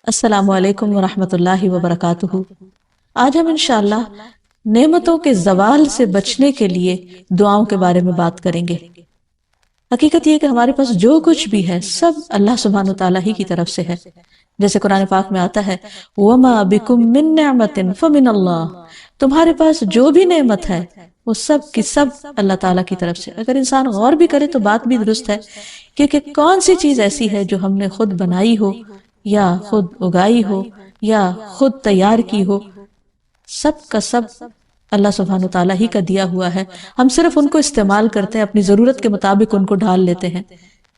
السلام علیکم ورحمۃ اللہ وبرکاتہ۔ آج ہم انشاءاللہ نعمتوں کے زوال سے بچنے کے لیے دعاؤں کے بارے میں بات کریں گے۔ حقیقت یہ کہ ہمارے پاس جو کچھ بھی ہے سب اللہ سبحانہ وتعالیٰ ہی کی طرف سے ہے۔ جیسے قرآن پاک میں آتا ہے وَمَا بِكُم مِّن نِّعْمَةٍ فَمِنَ اللَّهِ، تمہارے پاس جو بھی نعمت ہے وہ سب کی سب اللہ تعالیٰ کی طرف سے۔ اگر انسان غور بھی کرے تو بات بھی درست ہے، کیونکہ کون سی چیز ایسی ہے جو ہم نے خود بنائی ہو یا خود اگائی ہو یا خود تیار کی ہو؟ سب کا سب اللہ سبحانہ تعالیٰ ہی کا دیا ہوا ہے۔ ہم صرف ان کو استعمال کرتے ہیں، اپنی ضرورت کے مطابق ان کو ڈھال لیتے ہیں،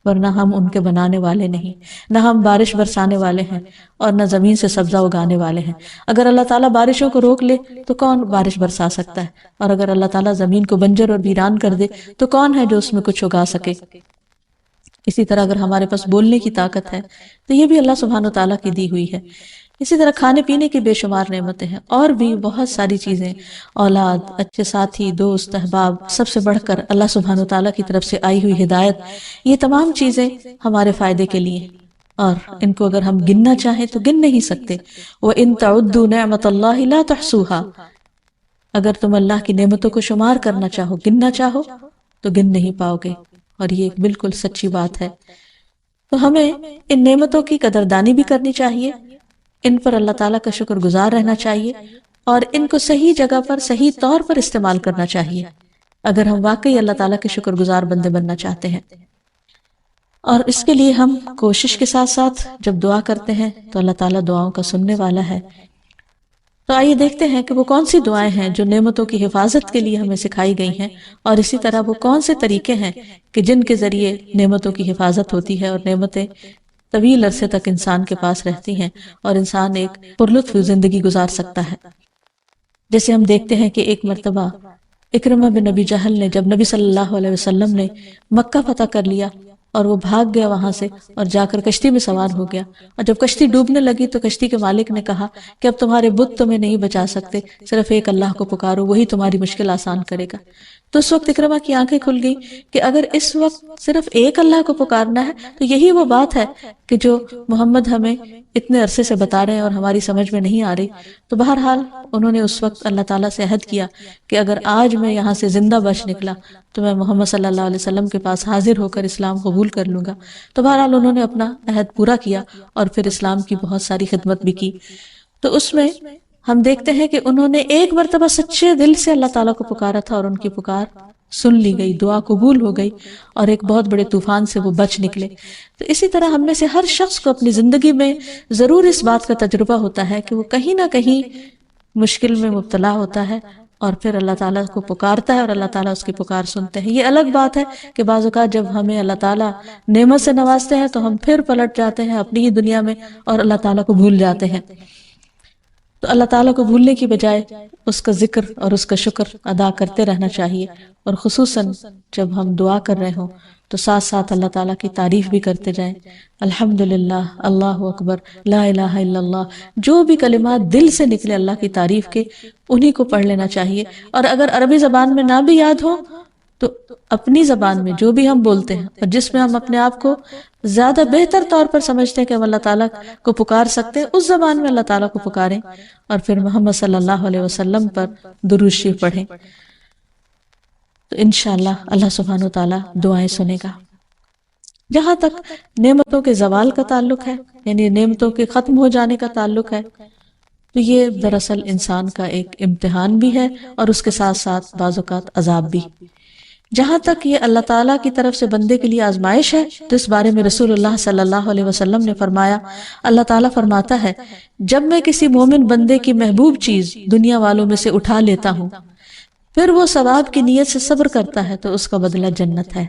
ورنہ ہم ان کے بنانے والے نہیں، نہ ہم بارش برسانے والے ہیں اور نہ زمین سے سبزہ اگانے والے ہیں۔ اگر اللہ تعالیٰ بارشوں کو روک لے تو کون بارش برسا سکتا ہے؟ اور اگر اللہ تعالیٰ زمین کو بنجر اور ویران کر دے تو کون ہے جو اس میں کچھ اگا سکے؟ اسی طرح اگر ہمارے پاس بولنے کی طاقت ہے تو یہ بھی اللہ سبحانہ تعالیٰ کی دی ہوئی ہے۔ اسی طرح کھانے پینے کی بے شمار نعمتیں ہیں، اور بھی بہت ساری چیزیں، اولاد، اچھے ساتھی، دوست، احباب، سب سے بڑھ کر اللہ سبحانہ تعالیٰ کی طرف سے آئی ہوئی ہدایت، یہ تمام چیزیں ہمارے فائدے کے لیے، اور ان کو اگر ہم گننا چاہیں تو گن نہیں سکتے۔ وَإِن تَعُدُّوا نِعْمَةَ اللَّهِ لَا تُحْصُوهَا، اگر تم اللہ کی نعمتوں کو شمار کرنا چاہو، گننا چاہو تو گن نہیں پاؤ گے، اور یہ بالکل سچی بات ہے۔ تو ہمیں ان نعمتوں کی قدردانی بھی کرنی چاہیے، ان پر اللہ تعالیٰ کا شکر گزار رہنا چاہیے، اور ان کو صحیح جگہ پر صحیح طور پر استعمال کرنا چاہیے، اگر ہم واقعی اللہ تعالیٰ کے شکر گزار بندے بننا چاہتے ہیں۔ اور اس کے لیے ہم کوشش کے ساتھ ساتھ جب دعا کرتے ہیں تو اللہ تعالیٰ دعاؤں کا سننے والا ہے۔ تو آئیے دیکھتے ہیں کہ وہ کون سی دعائیں ہیں جو نعمتوں کی حفاظت کے لیے ہمیں سکھائی گئی ہیں، اور اسی طرح وہ کون سے طریقے ہیں کہ جن کے ذریعے نعمتوں کی حفاظت ہوتی ہے اور نعمتیں طویل عرصے تک انسان کے پاس رہتی ہیں اور انسان ایک پرلطف زندگی گزار سکتا ہے۔ جیسے ہم دیکھتے ہیں کہ ایک مرتبہ اکرمہ بن ابی جہل نے، جب نبی صلی اللہ علیہ وسلم نے مکہ فتح کر لیا اور وہ بھاگ گیا وہاں سے اور جا کر کشتی میں سوار ہو گیا، اور جب کشتی ڈوبنے لگی تو کشتی کے مالک نے کہا کہ اب تمہارے بت تمہیں نہیں بچا سکتے، صرف ایک اللہ کو پکارو، وہی تمہاری مشکل آسان کرے گا۔ تو اس وقت اکرمہ کی آنکھیں کھل گئی کہ اگر اس وقت صرف ایک اللہ کو پکارنا ہے تو یہی وہ بات ہے کہ جو محمد ہمیں اتنے عرصے سے بتا رہے ہیں اور ہماری سمجھ میں نہیں آ رہی۔ تو بہرحال انہوں نے اس وقت اللہ تعالیٰ سے عہد کیا کہ اگر آج میں یہاں سے زندہ بچ نکلا تو میں محمد صلی اللہ علیہ وسلم کے پاس حاضر ہو کر اسلام قبول کر لوں گا۔ تو بہرحال انہوں نے اپنا عہد پورا کیا اور پھر اسلام کی بہت ساری خدمت بھی کی۔ تو اس میں ہم دیکھتے ہیں کہ انہوں نے ایک مرتبہ سچے دل سے اللہ تعالیٰ کو پکارا تھا، اور ان کی پکار سن لی گئی، دعا قبول ہو گئی، اور ایک بہت بڑے طوفان سے وہ بچ نکلے۔ تو اسی طرح ہم میں سے ہر شخص کو اپنی زندگی میں ضرور اس بات کا تجربہ ہوتا ہے کہ وہ کہیں نہ کہیں مشکل میں مبتلا ہوتا ہے اور پھر اللہ تعالیٰ کو پکارتا ہے اور اللہ تعالیٰ اس کی پکار سنتے ہیں۔ یہ الگ بات ہے کہ بعض اوقات جب ہمیں اللہ تعالیٰ نعمت سے نوازتے ہیں تو ہم پھر پلٹ جاتے ہیں اپنی ہی دنیا میں اور اللہ تعالیٰ کو بھول جاتے ہیں۔ تو اللہ تعالیٰ کو بھولنے کی بجائے اس کا ذکر اور اس کا شکر ادا کرتے رہنا چاہیے، اور خصوصاً جب ہم دعا کر رہے ہوں تو ساتھ ساتھ اللہ تعالیٰ کی تعریف بھی کرتے جائیں۔ الحمدللہ، اللہ اکبر، لا الہ الا اللہ، جو بھی کلمات دل سے نکلے اللہ کی تعریف کے انہی کو پڑھ لینا چاہیے۔ اور اگر عربی زبان میں نہ بھی یاد ہو تو اپنی زبان میں جو بھی ہم بولتے ہیں اور جس میں ہم اپنے آپ کو زیادہ بہتر طور پر سمجھتے ہیں کہ ہم اللہ تعالیٰ کو پکار سکتے ہیں، اس زبان میں اللہ تعالیٰ کو پکاریں، اور پھر محمد صلی اللہ علیہ وسلم پر درود شریف پڑھیں۔ تو انشاءاللہ اللہ سبحانہ وتعالیٰ دعائیں سنے گا۔ جہاں تک نعمتوں کے زوال کا تعلق ہے، یعنی نعمتوں کے ختم ہو جانے کا تعلق ہے، تو یہ دراصل انسان کا ایک امتحان بھی ہے اور اس کے ساتھ ساتھ بعض اوقات عذاب بھی۔ جہاں تک یہ اللہ تعالیٰ کی طرف سے بندے کے لیے آزمائش ہے تو اس بارے میں رسول اللہ صلی اللہ علیہ وسلم نے فرمایا، اللہ تعالیٰ فرماتا ہے، جب میں کسی مومن بندے کی محبوب چیز دنیا والوں میں سے اٹھا لیتا ہوں پھر وہ ثواب کی نیت سے صبر کرتا ہے تو اس کا بدلہ جنت ہے۔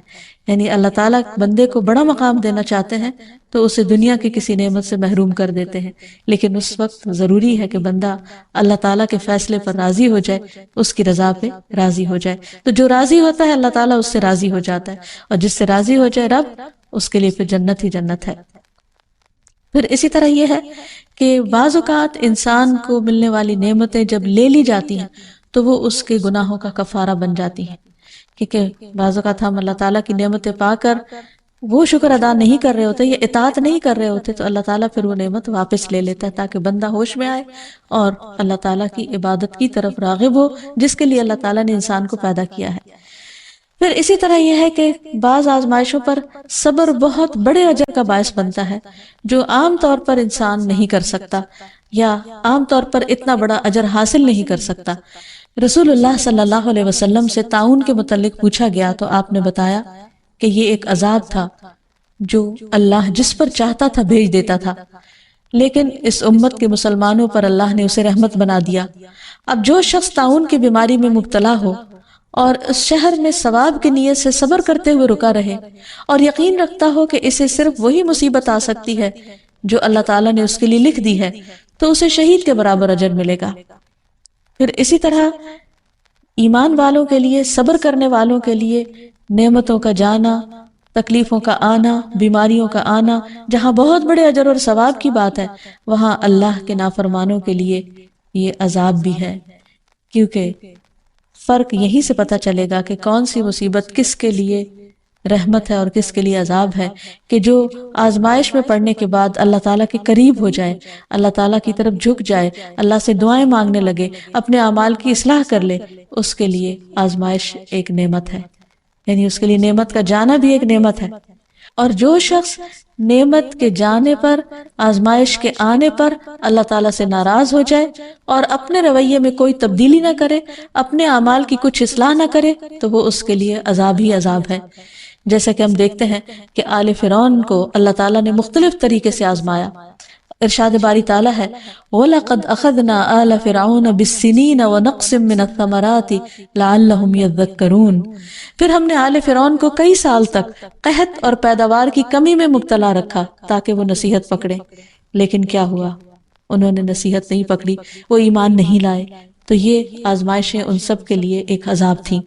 یعنی اللہ تعالیٰ بندے کو بڑا مقام دینا چاہتے ہیں تو اسے دنیا کی کسی نعمت سے محروم کر دیتے ہیں، لیکن اس وقت ضروری ہے کہ بندہ اللہ تعالیٰ کے فیصلے پر راضی ہو جائے، اس کی رضا پہ راضی ہو جائے۔ تو جو راضی ہوتا ہے اللہ تعالیٰ اس سے راضی ہو جاتا ہے، اور جس سے راضی ہو جائے رب، اس کے لیے پھر جنت ہی جنت ہے۔ پھر اسی طرح یہ ہے کہ بعض اوقات انسان کو ملنے والی نعمتیں جب لے لی جاتی ہیں تو وہ اس کے گناہوں کا کفارہ بن جاتی ہیں، کیونکہ بعض اوقات ہم اللہ تعالیٰ کی نعمتیں پا کر وہ شکر ادا نہیں کر رہے ہوتے یا اطاعت نہیں کر رہے ہوتے تو اللہ تعالیٰ پھر وہ نعمت واپس لے لیتا ہے تاکہ بندہ ہوش میں آئے اور اللہ تعالیٰ کی عبادت کی طرف راغب ہو جس کے لیے اللہ تعالیٰ نے انسان کو پیدا کیا ہے۔ پھر اسی طرح یہ ہے کہ بعض آزمائشوں پر صبر بہت بڑے اجر کا باعث بنتا ہے جو عام طور پر انسان نہیں کر سکتا یا عام طور پر اتنا بڑا اجر حاصل نہیں کر سکتا۔ رسول اللہ صلی اللہ علیہ وسلم سے طاعون کے متعلق پوچھا گیا تو آپ نے بتایا کہ یہ ایک عذاب تھا جو اللہ جس پر چاہتا تھا بھیج دیتا تھا، لیکن اس امت کے مسلمانوں پر اللہ نے اسے رحمت بنا دیا۔ اب جو شخص طاعون کی بیماری میں مبتلا ہو اور اس شہر میں ثواب کی نیت سے صبر کرتے ہوئے رکا رہے اور یقین رکھتا ہو کہ اسے صرف وہی مصیبت آ سکتی ہے جو اللہ تعالیٰ نے اس کے لیے لکھ دی ہے تو اسے شہید کے برابر اجر ملے گا۔ پھر اسی طرح ایمان والوں کے لیے، صبر کرنے والوں کے لیے نعمتوں کا جانا، تکلیفوں کا آنا، بیماریوں کا آنا جہاں بہت بڑے اجر اور ثواب کی بات ہے وہاں اللہ کے نافرمانوں کے لیے یہ عذاب بھی ہے، کیونکہ فرق یہی سے پتہ چلے گا کہ کون سی مصیبت کس کے لیے رحمت ہے اور کس کے لیے عذاب ہے، کہ جو آزمائش میں پڑنے کے بعد اللہ تعالیٰ کے قریب ہو جائے، اللہ تعالیٰ کی طرف جھک جائے، اللہ سے دعائیں مانگنے لگے، اپنے اعمال کی اصلاح کر لے، اس کے لیے آزمائش ایک نعمت ہے، یعنی اس کے لیے نعمت کا جانا بھی ایک نعمت ہے۔ اور جو شخص نعمت کے جانے پر، آزمائش کے آنے پر اللہ تعالیٰ سے ناراض ہو جائے اور اپنے رویے میں کوئی تبدیلی نہ کرے، اپنے اعمال کی کچھ اصلاح نہ کرے تو وہ اس کے لیے عذاب ہی عذاب ہے۔ جیسا کہ ہم دیکھتے ہیں کہ آل فرعون کو اللہ تعالیٰ نے مختلف طریقے سے آزمایا۔ ارشاد باری تعالیٰ ہے وَلَقَدْ أَخَذْنَا آلَ فِرْعَوْنَ بِالسِّنِينَ وَنَقْصٍ مِّنَ الثَّمَرَاتِ لَعَلَّهُمْ يَذَّكَّرُونَ۔ پھر ہم نے آل فرعون کو کئی سال تک قحط اور پیداوار کی کمی میں مبتلا رکھا تاکہ وہ نصیحت پکڑے، لیکن کیا ہوا؟ انہوں نے نصیحت نہیں پکڑی، وہ ایمان نہیں لائے، تو یہ آزمائشیں ان سب کے لیے ایک عذاب تھیں۔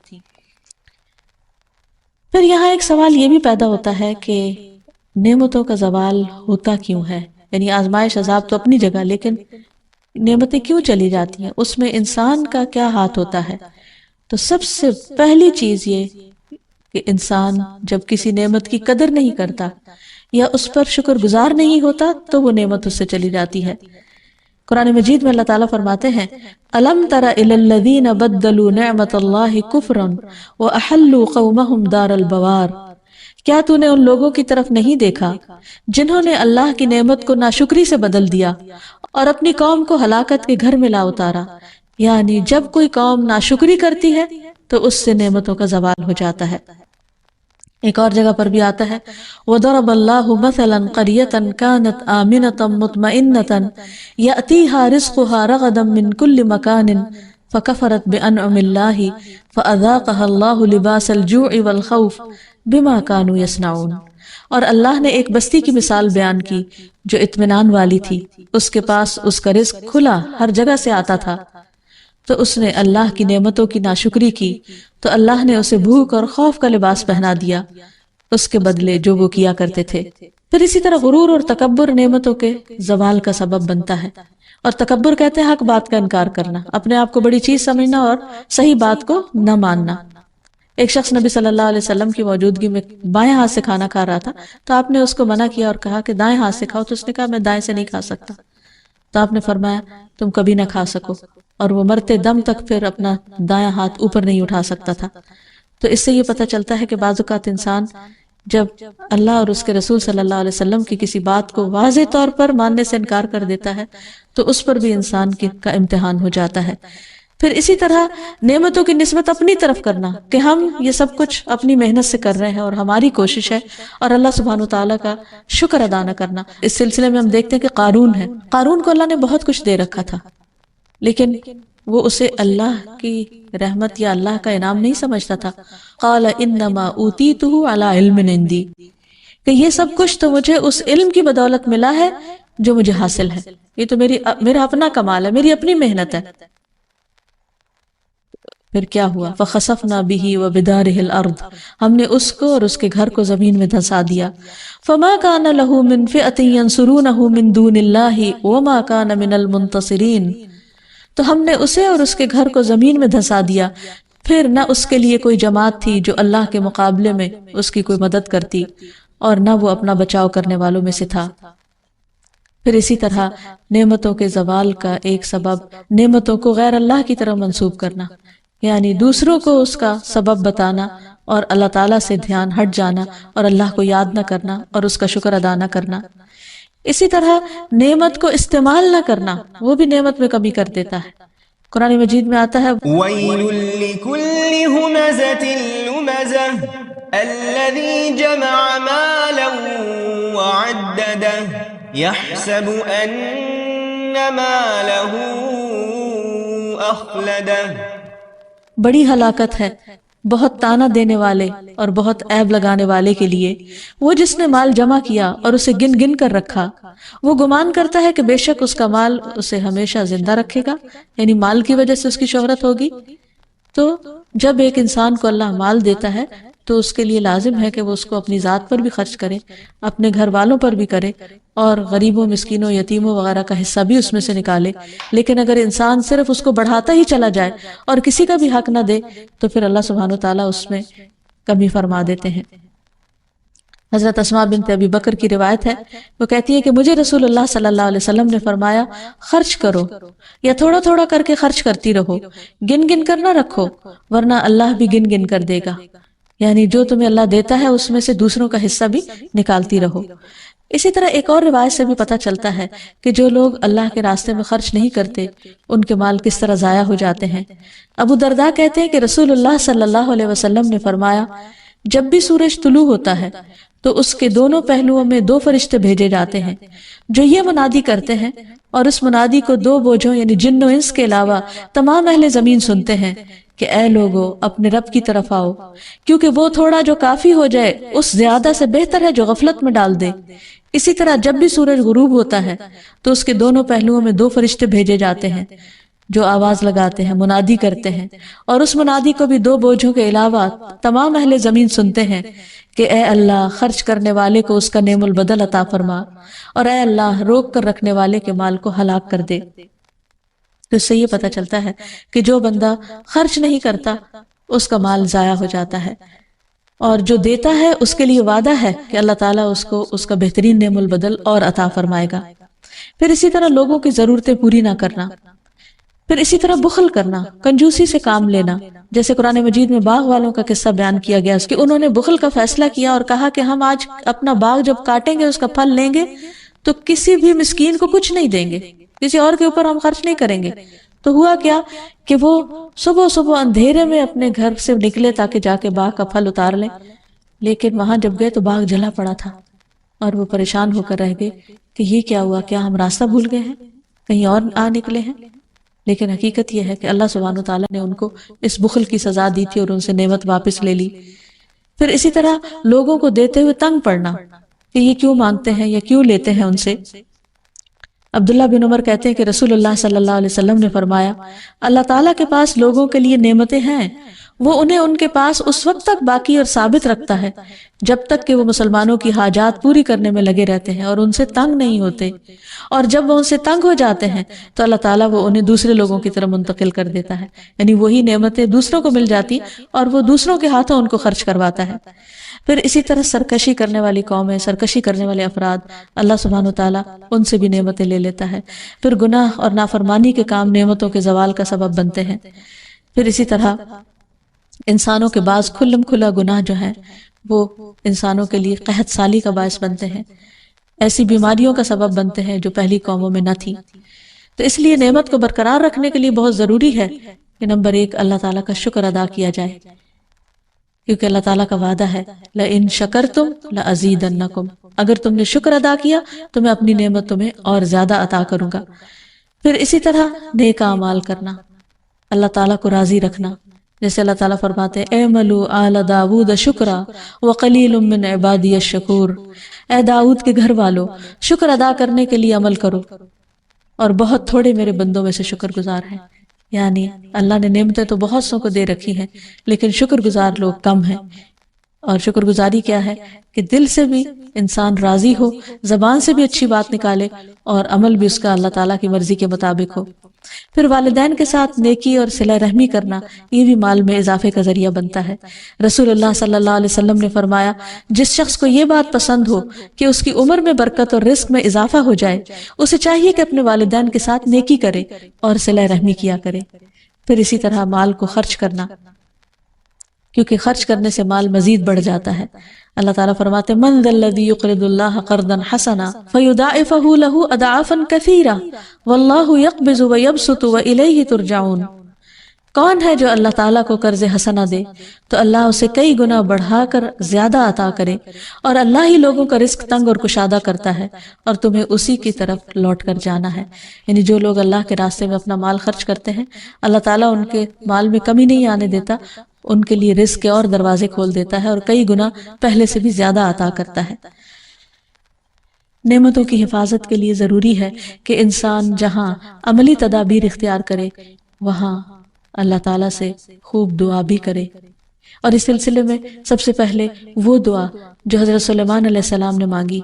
پھر یہاں ایک سوال یہ بھی پیدا ہوتا ہے کہ نعمتوں کا زوال ہوتا کیوں ہے؟ یعنی آزمائش عذاب تو اپنی جگہ، لیکن نعمتیں کیوں چلی جاتی ہیں؟ اس میں انسان کا کیا ہاتھ ہوتا ہے؟ تو سب سے پہلی چیز یہ کہ انسان جب کسی نعمت کی قدر نہیں کرتا یا اس پر شکر گزار نہیں ہوتا تو وہ نعمت اس سے چلی جاتی ہے۔ قرآن مجید میں اللہ تعالیٰ فرماتے ہیں أَلَمْ تَرَ إِلَى الَّذِينَ بَدَّلُوا نِعْمَةَ اللَّهِ كُفْرًا وَأَحَلُّوا قَوْمَهُمْ دَارَ الْبَوَارِ۔ کیا تو نے ان لوگوں کی طرف نہیں دیکھا جنہوں نے اللہ کی نعمت کو ناشکری سے بدل دیا اور اپنی قوم کو ہلاکت کے گھر میں لا اتارا؟ یعنی جب کوئی قوم ناشکری کرتی ہے تو اس سے نعمتوں کا زوال ہو جاتا ہے۔ ایک اور جگہ پر بھی آتا ہے وَضَرَبَ اللَّهُ مَثَلًا قَرْيَةً كَانَتْ آمِنَةً مُطْمَئِنَّةً يَأْتِيهَا رِزْقُهَا رَغَدًا مِّن كُلِّ مَكَانٍ فَكَفَرَتْ بِأَنْعُمِ اللَّهِ فَأَذَاقَهَا اللَّهُ لِبَاسَ الْجُوعِ وَالْخَوْفِ بِمَا كَانُوا يَصْنَعُونَ۔ اور اللہ نے ایک بستی کی مثال بیان کی جو اطمینان والی تھی، اس کے پاس اس کا رزق کھلا ہر جگہ سے آتا تھا، تو اس نے اللہ کی نعمتوں کی ناشکری کی تو اللہ نے اسے بھوک اور خوف کا لباس پہنا دیا اس کے بدلے جو وہ کیا کرتے تھے۔ پھر اسی طرح غرور اور تکبر نعمتوں کے زوال کا سبب بنتا ہے، اور تکبر کہتے ہیں حق بات کا انکار کرنا، اپنے آپ کو بڑی چیز سمجھنا اور صحیح بات کو نہ ماننا۔ ایک شخص نبی صلی اللہ علیہ وسلم کی موجودگی میں بائیں ہاتھ سے کھانا کھا رہا تھا تو آپ نے اس کو منع کیا اور کہا کہ دائیں ہاتھ سے کھاؤ، تو اس نے کہا میں دائیں سے نہیں کھا سکتا، تو آپ نے فرمایا تم کبھی نہ کھا سکو، اور وہ مرتے دم تک پھر اپنا دایاں ہاتھ اوپر نہیں اٹھا سکتا تھا۔ تو اس سے یہ پتہ چلتا ہے کہ بعض اوقات انسان جب اللہ اور اس کے رسول صلی اللہ علیہ وسلم کی کسی بات کو واضح طور پر ماننے سے انکار کر دیتا ہے تو اس پر بھی انسان کا امتحان ہو جاتا ہے۔ پھر اسی طرح نعمتوں کی نسبت اپنی طرف کرنا کہ ہم یہ سب کچھ اپنی محنت سے کر رہے ہیں اور ہماری کوشش ہے، اور اللہ سبحانہ وتعالیٰ کا شکر ادا نہ کرنا۔ اس سلسلے میں ہم دیکھتے ہیں کہ قارون ہے، قارون کو اللہ نے بہت کچھ دے رکھا تھا، لیکن وہ اسے اللہ کی رحمت یا اللہ کا انعام نہیں سمجھتا تھا۔ قال انما اوتیتہ علی علم عندی، کہ یہ سب کچھ تو مجھے اس علم کی بدولت ملا ہے جو مجھے حاصل ہے، یہ تو میرا اپنا کمال ہے، میری اپنی محنت ہے۔ پھر کیا ہوا؟ فخسفنا به وبداره الارض، ہم نے اس کو اور اس کے گھر کو زمین میں دھسا دیا۔ فما كان له من فئة ينصرونه من دون الله وما كان من المنتصرين، تو ہم نے اسے اور اس کے گھر کو زمین میں دھسا دیا، پھر نہ اس کے لیے کوئی جماعت تھی جو اللہ کے مقابلے میں اس کی کوئی مدد کرتی، اور نہ وہ اپنا بچاؤ کرنے والوں میں سے تھا۔ پھر اسی طرح نعمتوں کے زوال کا ایک سبب نعمتوں کو غیر اللہ کی طرف منسوب کرنا، یعنی دوسروں کو اس کا سبب بتانا اور اللہ تعالیٰ سے دھیان ہٹ جانا اور اللہ کو یاد نہ کرنا اور اس کا شکر ادا نہ کرنا۔ اسی طرح نعمت کو استعمال نہ کرنا، وہ بھی نعمت میں کمی کر دیتا ہے۔ قرآن مجید میں آتا ہے وَيْلٌ لِكُلِّ هُمَزَةٍ لُمَزَةٍ الَّذِي جَمَعَ مَالًا وَعَدَّدَهُ يَحْسَبُ أَنَّ مَالَهُ أَخْلَدَهُ۔ بڑی ہلاکت ہے بہت تانا دینے والے اور بہت عیب لگانے والے کے لیے وہ جس نے مال جمع کیا اور اسے گن گن کر رکھا، وہ گمان کرتا ہے کہ بے شک اس کا مال اسے ہمیشہ زندہ رکھے گا، یعنی مال کی وجہ سے اس کی شہرت ہوگی۔ تو جب ایک انسان کو اللہ مال دیتا ہے تو اس کے لیے لازم ہے کہ وہ اس کو اپنی ذات پر بھی خرچ کرے، اپنے گھر والوں پر بھی کرے، اور غریبوں، مسکینوں، یتیموں وغیرہ کا حصہ بھی اس میں سے نکالے۔ لیکن اگر انسان صرف اس کو بڑھاتا ہی چلا جائے اور کسی کا بھی حق نہ دے تو پھر اللہ سبحانہ وتعالیٰ اس میں کمی فرما دیتے ہیں۔ حضرت اسماء بنت ابی بکر کی روایت ہے، وہ کہتی ہے کہ مجھے رسول اللہ صلی اللہ علیہ وسلم نے فرمایا، خرچ کرو یا تھوڑا تھوڑا کر کے خرچ کرتی رہو، گن گن کر نہ رکھو ورنہ اللہ بھی گن گن کر دے گا، یعنی جو تمہیں اللہ دیتا ہے اس میں سے دوسروں کا حصہ بھی نکالتی رہو۔ اسی طرح ایک اور روایت سے بھی پتہ چلتا ہے کہ جو لوگ اللہ کے راستے میں خرچ نہیں کرتے ان کے مال کس طرح ضائع ہو جاتے ہیں۔ ابو درداء کہتے ہیں کہ رسول اللہ صلی اللہ علیہ وسلم نے فرمایا، جب بھی سورج طلوع ہوتا ہے تو اس کے دونوں پہلوؤں میں 2 فرشتے بھیجے جاتے ہیں جو یہ منادی کرتے ہیں، اور اس منادی کو 2 بوجھوں یعنی جن و انس کے علاوہ تمام اہل زمین سنتے ہیں کہ اے لوگو اپنے رب کی طرف آؤ، کیونکہ وہ تھوڑا جو کافی ہو جائے اس زیادہ سے بہتر ہے جو غفلت میں ڈال دے۔ اسی طرح جب بھی سورج غروب ہوتا ہے تو اس کے دونوں پہلوؤں میں 2 فرشتے بھیجے جاتے ہیں جو آواز لگاتے ہیں، منادی کرتے ہیں، اور اس منادی کو بھی 2 بوجھوں کے علاوہ تمام اہل زمین سنتے ہیں کہ اے اللہ خرچ کرنے والے کو اس کا نعم البدل عطا فرما، اور اے اللہ روک کر رکھنے والے کے مال کو ہلاک کر دے۔ تو اس سے یہ پتہ چلتا ہے کہ جو بندہ خرچ نہیں کرتا اس کا مال ضائع ہو جاتا ہے، اور جو دیتا ہے اس کے لیے وعدہ ہے کہ اللہ تعالیٰ اس کو اس کا بہترین نعم البدل اور عطا فرمائے گا۔ پھر اسی طرح لوگوں کی ضرورتیں پوری نہ کرنا، پھر اسی طرح بخل کرنا، کنجوسی سے کام لینا، جیسے قرآن مجید میں باغ والوں کا قصہ بیان کیا گیا کہ انہوں نے بخل کا فیصلہ کیا اور کہا کہ ہم آج اپنا باغ جب کاٹیں گے اس کا پھل لیں گے تو کسی بھی مسکین کو کچھ نہیں دیں گے، کسی اور کے اوپر ہم خرچ نہیں کریں گے۔ تو ہوا کیا کہ وہ صبح صبح اندھیرے میں اپنے گھر سے نکلے تاکہ جا کے باغ کا پھل اتار لیں، لیکن وہاں جب گئے تو باغ جلا پڑا تھا اور وہ پریشان ہو کر رہ گئے کہ یہ کیا ہوا، کیا ہم راستہ بھول گئے ہیں، کہیں اور آ نکلے ہیں؟ لیکن حقیقت یہ ہے کہ اللہ سبحانہ وتعالیٰ نے ان کو اس بخل کی سزا دی تھی اور ان سے نعمت واپس لے لی۔ پھر اسی طرح لوگوں کو دیتے ہوئے تنگ پڑنا کہ یہ کیوں مانگتے ہیں یا کیوں لیتے ہیں ان سے۔ عبداللہ بن عمر کہتے ہیں کہ رسول اللہ صلی اللہ علیہ وسلم نے فرمایا، اللہ تعالیٰ کے پاس لوگوں کے لیے نعمتیں ہیں، وہ انہیں ان کے پاس اس وقت تک باقی اور ثابت رکھتا ہے جب تک کہ وہ مسلمانوں کی حاجات پوری کرنے میں لگے رہتے ہیں اور ان سے تنگ نہیں ہوتے، اور جب وہ ان سے تنگ ہو جاتے ہیں تو اللہ تعالیٰ وہ انہیں دوسرے لوگوں کی طرف منتقل کر دیتا ہے، یعنی وہی نعمتیں دوسروں کو مل جاتی اور وہ دوسروں کے ہاتھوں ان کو خرچ کرواتا ہے۔ پھر اسی طرح سرکشی کرنے والی قومیں، سرکشی کرنے والے افراد، اللہ سبحانہ وتعالیٰ ان سے بھی نعمتیں لے لیتا ہے۔ پھر گناہ اور نافرمانی کے کام نعمتوں کے زوال کا سبب بنتے ہیں۔ پھر اسی طرح انسانوں کے بعض کھلم کھلا گناہ جو ہیں وہ انسانوں کے لیے قحط سالی کا باعث بنتے ہیں، ایسی بیماریوں کا سبب بنتے ہیں جو پہلی قوموں میں نہ تھی۔ تو اس لیے نعمت کو برقرار رکھنے کے لیے بہت ضروری ہے کہ نمبر 1 اللہ تعالیٰ کا شکر ادا کیا جائے، کیونکہ اللہ تعالیٰ کا وعدہ ہے لَإِن شَكَرْتُمْ لَأَزِيدَنَّكُمْ، اگر تم نے شکر ادا کیا تو میں اپنی نعمت تمہیں اور زیادہ عطا کروں گا۔ پھر اسی طرح نیک اعمال کرنا، اللہ تعالیٰ کو راضی رکھنا، جیسے اللہ تعالیٰ فرماتے ہیں اعملوا آل داود شکرا وقلیل من عبادی الشکور، اے داؤد کے گھر والو شکر ادا کرنے کے لیے عمل کرو اور بہت تھوڑے میرے بندوں میں سے شکر گزار ہیں، یعنی اللہ نے نعمتیں تو بہت سو کو دے رکھی ہیں لیکن شکر گزار لوگ کم ہیں۔ اور شکر گزاری کیا ہے کہ دل سے بھی انسان راضی ہو، زبان سے بھی اچھی بات نکالے اور عمل بھی اس کا اللہ تعالیٰ کی مرضی کے مطابق ہو۔ پھر والدین کے ساتھ نیکی اور صلہ رحمی کرنا، یہ بھی مال میں اضافے کا ذریعہ بنتا ہے۔ رسول اللہ صلی اللہ علیہ وسلم نے فرمایا، جس شخص کو یہ بات پسند ہو کہ اس کی عمر میں برکت اور رزق میں اضافہ ہو جائے، اسے چاہیے کہ اپنے والدین کے ساتھ نیکی کرے اور صلہ رحمی کیا کرے۔ پھر اسی طرح مال کو خرچ کرنا، کیونکہ خرچ کرنے سے مال مزید بڑھ جاتا ہے۔ اللہ تعالیٰ فرماتے ہیں، من ذا الذی یقرض اللہ قرضا حسنا فیضاعفہ لہ اضعافا کثیرا واللہ یقبض ویبسط والیہ ترجعون۔ کون ہے جو اللہ تعالیٰ کو قرض حسنہ دے تو اللہ اسے کئی گنا بڑھا کر زیادہ عطا کرے، اور اللہ ہی لوگوں کا رزق تنگ اور کشادہ کرتا ہے، اور تمہیں اسی کی طرف لوٹ کر جانا ہے۔ یعنی جو لوگ اللہ کے راستے میں اپنا مال خرچ کرتے ہیں، اللہ تعالیٰ ان کے مال میں کمی نہیں آنے دیتا، ان کے لیے رزق کے اور دروازے کھول دیتا ہے اور کئی گنا پہلے سے بھی زیادہ عطا کرتا ہے۔ نعمتوں کی حفاظت کے لیے ضروری ہے کہ انسان جہاں عملی تدابیر اختیار کرے وہاں اللہ تعالیٰ سے خوب دعا بھی کرے، اور اس سلسلے میں سب سے پہلے وہ دعا جو حضرت سلیمان علیہ السلام نے مانگی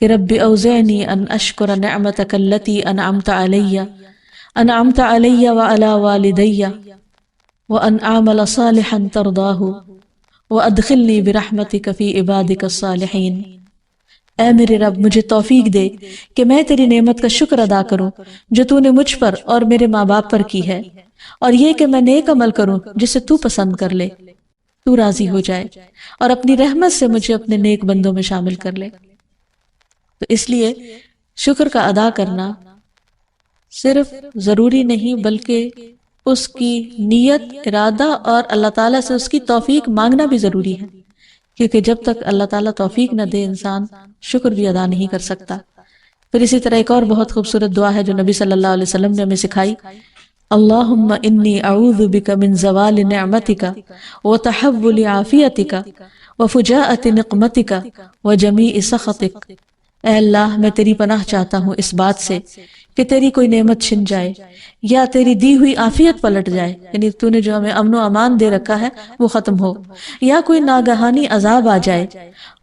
کہ رب اوزعنی ان اشکر نعمتک التی انعمت علی وعلی والدی وان اعمل صالحا ترضاہ وادخلنی برحمتک فی عبادک الصالحین۔ اے میرے رب، مجھے توفیق دے کہ میں تیری نعمت کا شکر ادا کروں جو تو نے مجھ پر اور میرے ماں باپ پر کی ہے، اور یہ کہ میں نیک عمل کروں جسے تو پسند کر لے، تو راضی ہو جائے، اور اپنی رحمت سے مجھے اپنے نیک بندوں میں شامل کر لے۔ تو اس لیے شکر کا ادا کرنا صرف ضروری نہیں بلکہ اس کی نیت، ارادہ اور اللہ تعالیٰ سے اس کی توفیق مانگنا بھی ضروری ہے، کیونکہ جب تک اللہ تعالیٰ توفیق نہ دے انسان شکر بھی ادا نہیں کر سکتا۔ پھر اسی طرح ایک اور بہت خوبصورت دعا ہے جو نبی صلی اللہ علیہ وسلم نے ہمیں سکھائی، اللہم انی اعوذ بک من زوال نعمتک وتحول عافیتک وفجاءۃ نقمتک وجمیع سخطک۔ اے اللہ، میں تیری پناہ چاہتا ہوں اس بات سے کہ تیری کوئی نعمت چھن جائے یا تیری دی ہوئی عافیت پلٹ جائے، یعنی تو نے جو ہمیں امن و امان دے رکھا ہے وہ ختم ہو، یا کوئی ناگہانی عذاب آ جائے،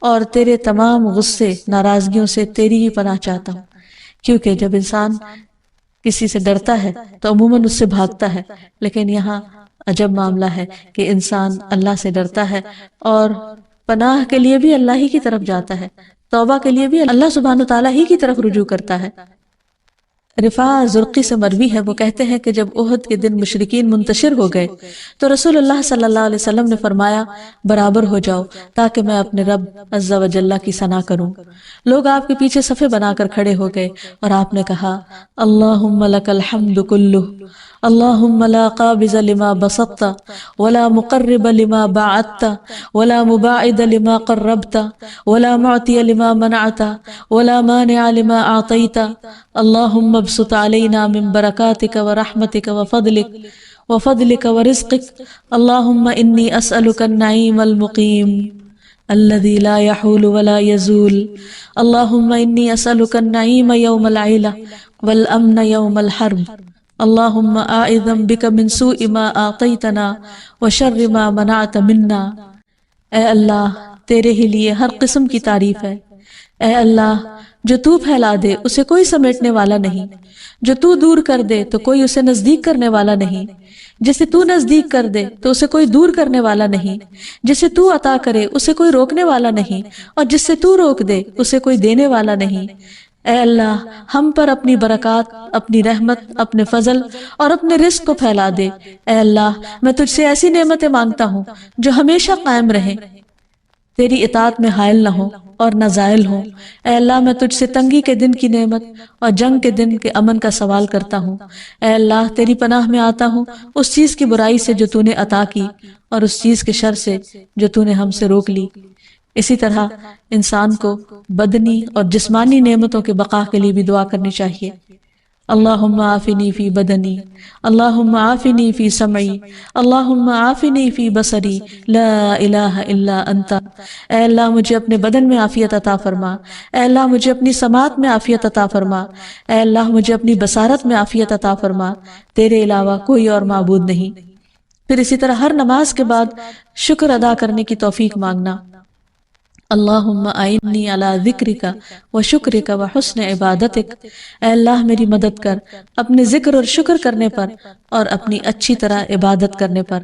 اور تیرے تمام غصے، ناراضگیوں سے تیری ہی پناہ چاہتا ہوں۔ کیونکہ جب انسان کسی سے ڈرتا ہے تو عموماً اس سے بھاگتا ہے، لیکن یہاں عجب معاملہ ہے کہ انسان اللہ سے ڈرتا ہے اور پناہ کے لیے بھی اللہ ہی کی طرف جاتا ہے، توبہ کے لیے بھی اللہ سبحانہ وتعالیٰ ہی کی طرف رجوع کرتا ہے۔ رفاع زرقی سے مروی ہے، وہ کہتے ہیں کہ جب احد کے دن مشرکین منتشر ہو گئے تو رسول اللہ صلی اللہ علیہ وسلم نے فرمایا، برابر ہو جاؤ تاکہ میں اپنے رب عز و جل کی ثنا کروں۔ لوگ آپ کے پیچھے صفے بنا کر کھڑے ہو گئے اور آپ نے کہا، اللہم لک الحمد کلہ، اللہم لا قابض لما بسطت ولا مقرب لما باعدت ولا مباعد لما قربت ولا معطی لما منعت ولا مانع لما اعطیت، اللہم ابسط علینا من برکاتک ورحمتک وفضلک ورزقک، اللہم انی اسألک النعیم المقیم الذي لا يحول ولا يزول، اللهم إني أسألك النعيم يوم العيلة والأمن يوم الحرب، اللهم أعوذ بك من سوء ما أعطيتنا وشر ما منعت منا۔ اے اللہ، تیرے ہی لیے ہر قسم کی تعریف ہے۔ اے اللہ، جو تو پھیلا دے اسے کوئی سمیٹنے والا نہیں، جو تو دور کر دے تو کوئی اسے نزدیک کرنے والا نہیں، جسے تو نزدیک کر دے تو اسے کوئی دور کرنے والا نہیں، جسے تو عطا کرے اسے کوئی روکنے والا نہیں، اور جس سے تو روک دے اسے کوئی دینے والا نہیں۔ اے اللہ، ہم پر اپنی برکات، اپنی رحمت، اپنے فضل اور اپنے رزق کو پھیلا دے۔ اے اللہ، میں تجھ سے ایسی نعمتیں مانگتا ہوں جو ہمیشہ قائم رہیں، تیری اطاعت میں حائل نہ ہوں اور نہ زائل ہوں۔ اے اللہ، میں تجھ سے تنگی کے دن کی نعمت اور جنگ کے دن کے امن کا سوال کرتا ہوں۔ اے اللہ، تیری پناہ میں آتا ہوں اس چیز کی برائی سے جو تو نے عطا کی اور اس چیز کے شر سے جو تو نے ہم سے روک لی۔ اسی طرح انسان کو بدنی اور جسمانی نعمتوں کے بقا کے لیے بھی دعا کرنی چاہیے۔ اللہم عافنی فی بدنی، اللہم عافنی فی سمعی، اللہم عافنی فی بصری، لا الہ الا انت۔ اے اللہ، مجھے اپنے بدن میں عافیت عطا فرما۔ اے اللہ، مجھے اپنی سماعت میں عافیت عطا فرما۔ اے اللہ، مجھے اپنی بصارت میں عافیت عطا فرما۔ تیرے علاوہ کوئی اور معبود نہیں۔ پھر اسی طرح ہر نماز کے بعد شکر ادا کرنے کی توفیق مانگنا۔ اللہم اعنی علی ذکرک و شکرک و حسن عبادتک، اے اللہ میری مدد کر اپنے ذکر اور شکر کرنے پر اور اپنی اچھی طرح عبادت کرنے پر۔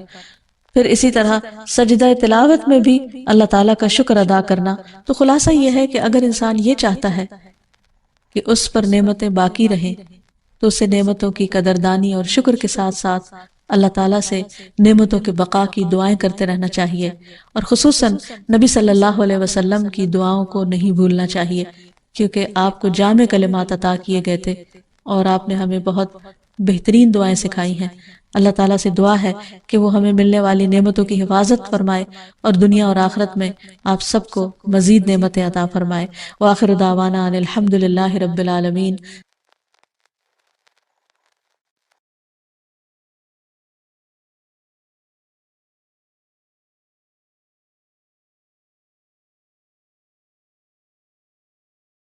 پھر اسی طرح سجدہ تلاوت میں بھی اللہ تعالیٰ کا شکر ادا کرنا۔ تو خلاصہ یہ ہے کہ اگر انسان یہ چاہتا ہے کہ اس پر نعمتیں باقی رہیں تو اسے نعمتوں کی قدردانی اور شکر کے ساتھ ساتھ اللہ تعالیٰ سے نعمتوں کے بقا کی دعائیں کرتے رہنا چاہیے، اور خصوصاً نبی صلی اللہ علیہ وسلم کی دعاؤں کو نہیں بھولنا چاہیے، کیونکہ آپ کو جامع کلمات عطا کیے گئے تھے اور آپ نے ہمیں بہت بہترین دعائیں سکھائی ہیں۔ اللہ تعالیٰ سے دعا ہے کہ وہ ہمیں ملنے والی نعمتوں کی حفاظت فرمائے اور دنیا اور آخرت میں آپ سب کو مزید نعمتیں عطا فرمائے۔ وآخر دعوانا ان الحمد للہ رب العالمین۔